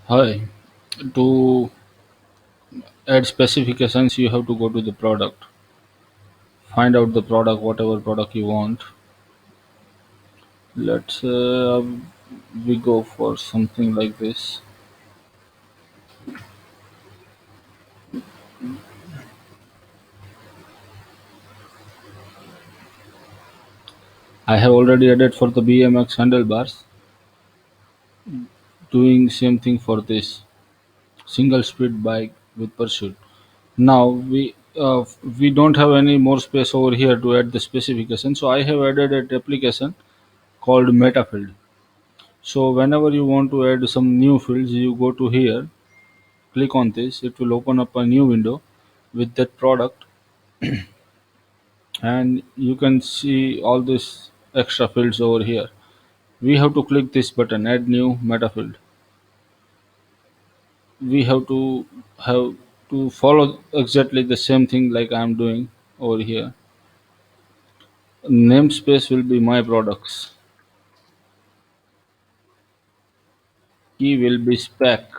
Hi. To add specifications, you have to go to the product, find out the product, whatever product you want. Let's we go for something like this. I have already added for the BMX handlebars, doing same thing for this single speed bike with pursuit. Now we don't have any more space over here to add the specification, so I have added an application called Metafield. So whenever you want to add some new fields, you go to here, click on this, it will open up a new window with that product, and you can see all these extra fields over here. We have to click this button, add new meta field. We have to follow exactly the same thing like I am doing over here. Namespace will be my products. Key will be spec.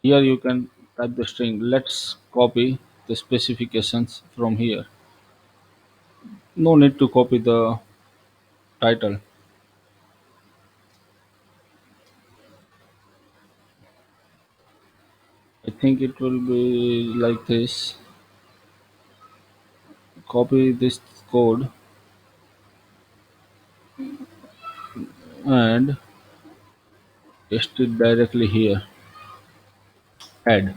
Here you can type the string. Let's copy the specifications from here. No need to copy the title. I think it will be like this. Copy this code and paste it directly here. Add.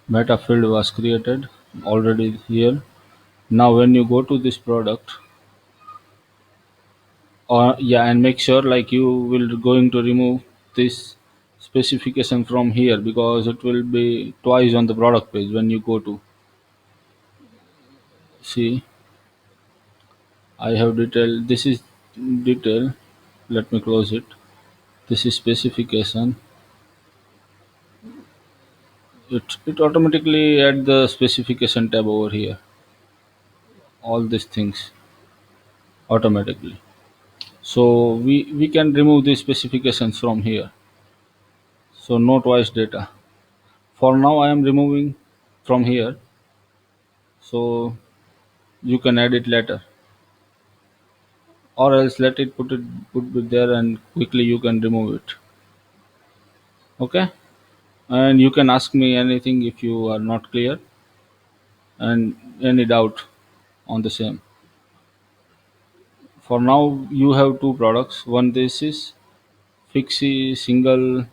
Meta field was created already here. Now when you go to this product, or yeah, and make sure like you will going to remove this specification from here because it will be twice on the product page when you go to see. I have detail. This is detail. Let me close it. This is specification. It automatically add the specification tab over here. All these things automatically. So we can remove the specifications from here. So no twice data. For now I am removing from here. So you can add it later, or else let it put it there and quickly you can remove it. Okay, and you can ask me anything if you are not clear and any doubt on the same. For now you have two products. One, this is Fixie single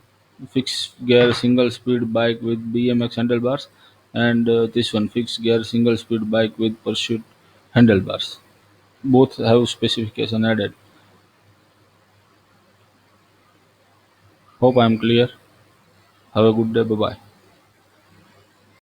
fixed gear single speed bike with BMX handlebars, and this one fixed gear single speed bike with pursuit handlebars. Both have specification added. Hope I am clear. Have a good day. Bye bye.